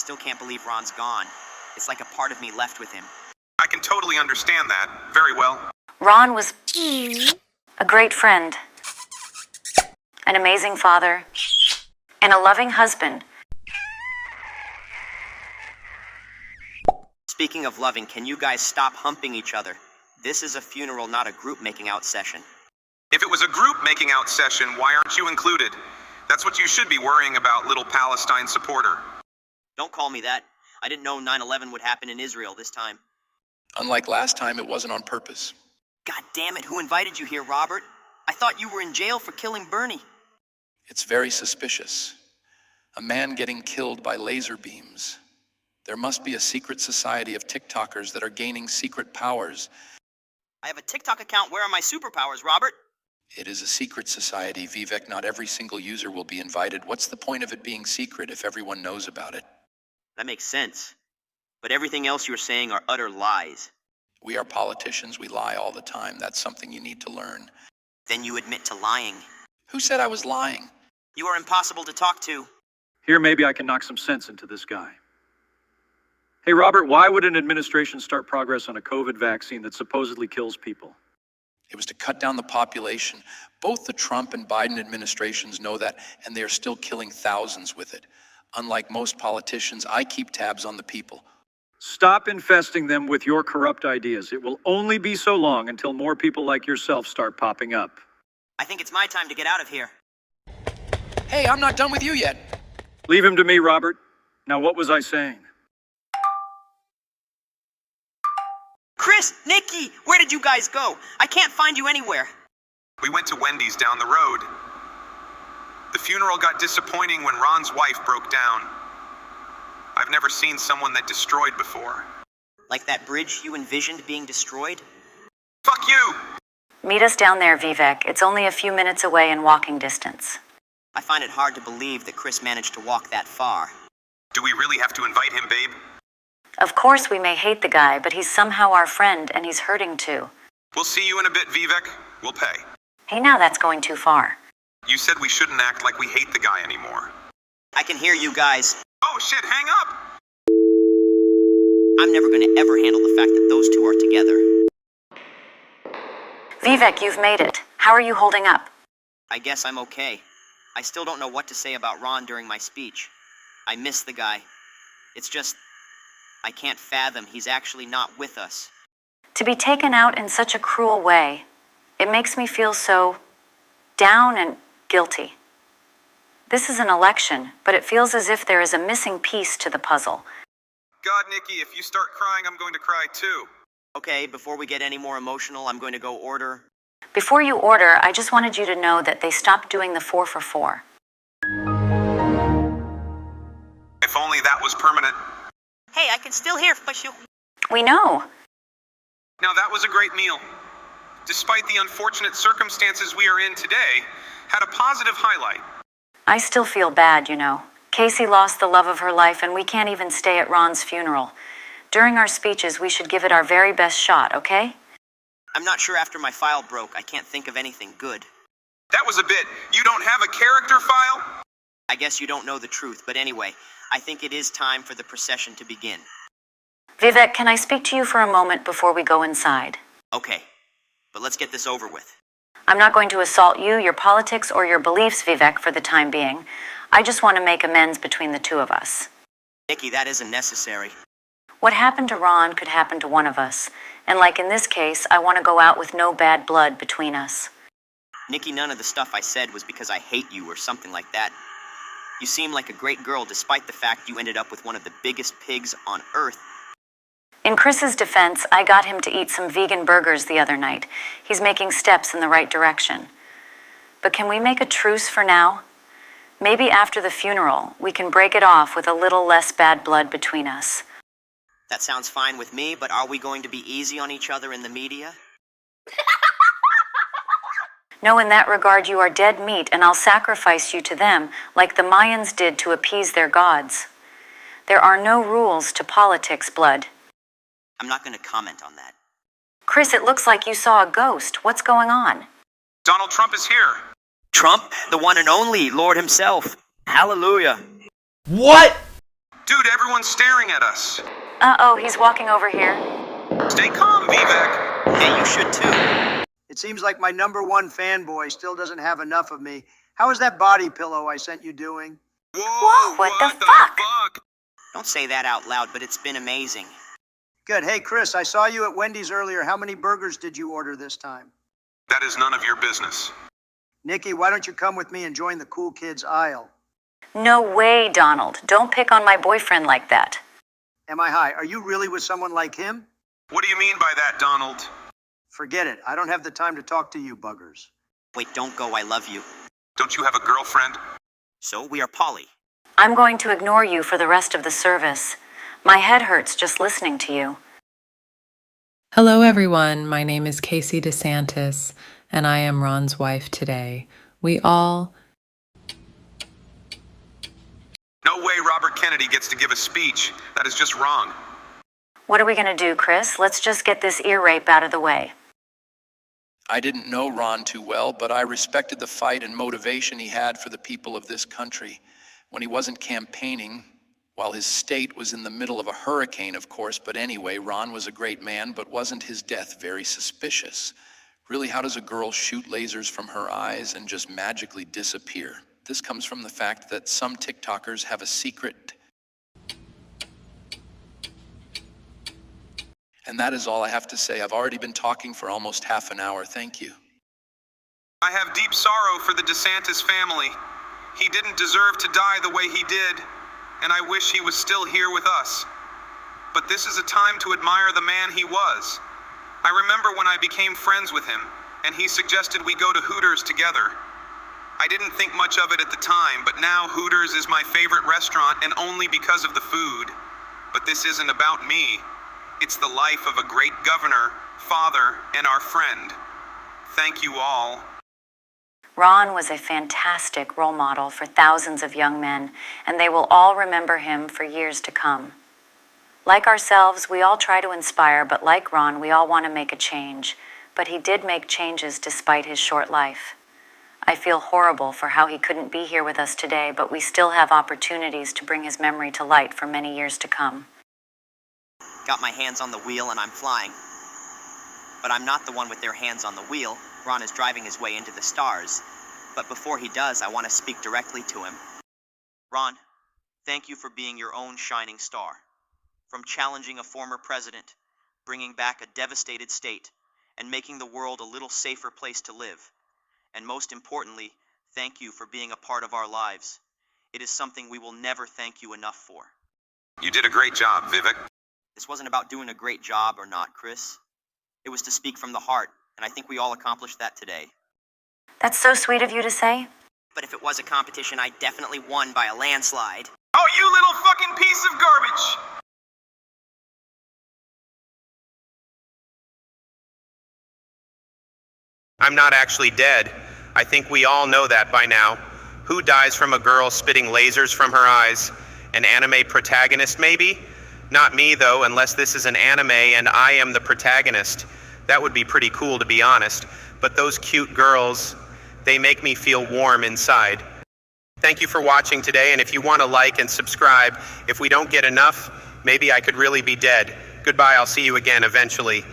still can't believe Ron's gone. It's like a part of me left with him. I can totally understand that. Very well. Ron was a great friend, an amazing father, and a loving husband. Speaking of loving, can you guys stop humping each other? This is a funeral, not a group making out session. If it was a group making out session, why aren't you included? That's what you should be worrying about, little Palestine supporter. Don't call me that. I didn't know 9/11 would happen in Israel this time. Unlike last time, it wasn't on purpose. God damn it, who invited you here, Robert? I thought you were in jail for killing Bernie. It's very suspicious. A man getting killed by laser beams. There must be a secret society of TikTokers that are gaining secret powers. I have a TikTok account. Where are my superpowers, Robert? It is a secret society, Vivek. Not every single user will be invited. What's the point of it being secret if everyone knows about it? That makes sense. But everything else you're saying are utter lies. We are politicians. We lie all the time. That's something you need to learn. Then you admit to lying. Who said I was lying? You are impossible to talk to. Here, maybe I can knock some sense into this guy. Hey, Robert, why would an administration start progress on a COVID vaccine that supposedly kills people? It was to cut down the population. Both the Trump and Biden administrations know that, and they are still killing thousands with it. Unlike most politicians, I keep tabs on the people. Stop infesting them with your corrupt ideas. It will only be so long until more people like yourself start popping up. I think it's my time to get out of here. Hey, I'm not done with you yet. Leave him to me, Robert. Now, what was I saying? Chris, Nikki, where did you guys go? I can't find you anywhere. We went to Wendy's down the road. The funeral got disappointing when Ron's wife broke down. I've never seen someone that destroyed before. Like that bridge you envisioned being destroyed? Fuck you! Meet us down there, Vivek. It's only a few minutes away in walking distance. I find it hard to believe that Chris managed to walk that far. Do we really have to invite him, babe? Of course we may hate the guy, but he's somehow our friend, and he's hurting too. We'll see you in a bit, Vivek. We'll pay. Hey, now that's going too far. You said we shouldn't act like we hate the guy anymore. I can hear you guys. Oh shit, hang up! I'm never going to ever handle the fact that those two are together. Vivek, you've made it. How are you holding up? I guess I'm okay. I still don't know what to say about Ron during my speech. I miss the guy. It's just, I can't fathom he's actually not with us. To be taken out in such a cruel way, it makes me feel so down and guilty. This is an election, but it feels as if there is a missing piece to the puzzle. God, Nikki, if you start crying, I'm going to cry too. Okay, before we get any more emotional, I'm going to go order. Before you order, I just wanted you to know that they stopped doing the 4 for $4. If only that was permanent. Hey, I can still hear you. We know. Now that was a great meal. Despite the unfortunate circumstances we are in today, had a positive highlight. I still feel bad, you know. Casey lost the love of her life, and we can't even stay at Ron's funeral. During our speeches, we should give it our very best shot, okay? I'm not sure after my file broke. I can't think of anything good. That was a bit. You don't have a character file? I guess you don't know the truth, but anyway, I think it is time for the procession to begin. Vivek, can I speak to you for a moment before we go inside? Okay, but let's get this over with. I'm not going to assault you, your politics, or your beliefs, Vivek, for the time being. I just want to make amends between the two of us. Nikki, that isn't necessary. What happened to Ron could happen to one of us. And like in this case, I want to go out with no bad blood between us. Nikki, none of the stuff I said was because I hate you or something like that. You seem like a great girl despite the fact you ended up with one of the biggest pigs on earth. In Chris's defense, I got him to eat some vegan burgers the other night. He's making steps in the right direction. But can we make a truce for now? Maybe after the funeral, we can break it off with a little less bad blood between us. That sounds fine with me, but are we going to be easy on each other in the media? No, in that regard, you are dead meat, and I'll sacrifice you to them, like the Mayans did to appease their gods. There are no rules to politics, blood. I'm not going to comment on that. Chris, it looks like you saw a ghost. What's going on? Donald Trump is here. Trump, the one and only Lord himself. Hallelujah. What? Dude, everyone's staring at us. Uh-oh, he's walking over here. Stay calm, Vivek. Hey, you should too. It seems like my #1 fanboy still doesn't have enough of me. How is that body pillow I sent you doing? Whoa, what the fuck? Don't say that out loud, but it's been amazing. Good. Hey, Chris, I saw you at Wendy's earlier. How many burgers did you order this time? That is none of your business. Nikki, why don't you come with me and join the cool kids aisle? No way, Donald. Don't pick on my boyfriend like that. Am I high? Are you really with someone like him? What do you mean by that, Donald? Forget it. I don't have the time to talk to you buggers. Wait, don't go, I love you. Don't you have a girlfriend? So, we are poly. I'm going to ignore you for the rest of the service. My head hurts just listening to you. Hello, everyone. My name is Casey DeSantis, and I am Ron's wife today. No way Robert Kennedy gets to give a speech. That is just wrong. What are we going to do, Chris? Let's just get this ear rape out of the way. I didn't know Ron too well, but I respected the fight and motivation he had for the people of this country. When he wasn't campaigning, while his state was in the middle of a hurricane, of course, but anyway, Ron was a great man, but wasn't his death very suspicious? Really, how does a girl shoot lasers from her eyes and just magically disappear? This comes from the fact that some TikTokers have a secret. And that is all I have to say. I've already been talking for almost half an hour. Thank you. I have deep sorrow for the DeSantis family. He didn't deserve to die the way he did, and I wish he was still here with us. But this is a time to admire the man he was. I remember when I became friends with him, and he suggested we go to Hooters together. I didn't think much of it at the time, but now Hooters is my favorite restaurant, and only because of the food. But this isn't about me. It's the life of a great governor, father, and our friend. Thank you all. Ron was a fantastic role model for thousands of young men, and they will all remember him for years to come. Like ourselves, we all try to inspire, but like Ron, we all want to make a change. But he did make changes despite his short life. I feel horrible for how he couldn't be here with us today, but we still have opportunities to bring his memory to light for many years to come. Got my hands on the wheel and I'm flying. But I'm not the one with their hands on the wheel. Ron is driving his way into the stars. But before he does, I want to speak directly to him. Ron, thank you for being your own shining star. From challenging a former president, bringing back a devastated state, and making the world a little safer place to live. And most importantly, thank you for being a part of our lives. It is something we will never thank you enough for. You did a great job, Vivek. This wasn't about doing a great job or not, Chris. It was to speak from the heart, and I think we all accomplished that today. That's so sweet of you to say. But if it was a competition, I definitely won by a landslide. Oh, you little fucking piece of garbage! I'm not actually dead. I think we all know that by now. Who dies from a girl spitting lasers from her eyes? An anime protagonist, maybe? Not me, though, unless this is an anime and I am the protagonist. That would be pretty cool, to be honest. But those cute girls, they make me feel warm inside. Thank you for watching today, and if you want to like and subscribe, if we don't get enough, maybe I could really be dead. Goodbye, I'll see you again eventually.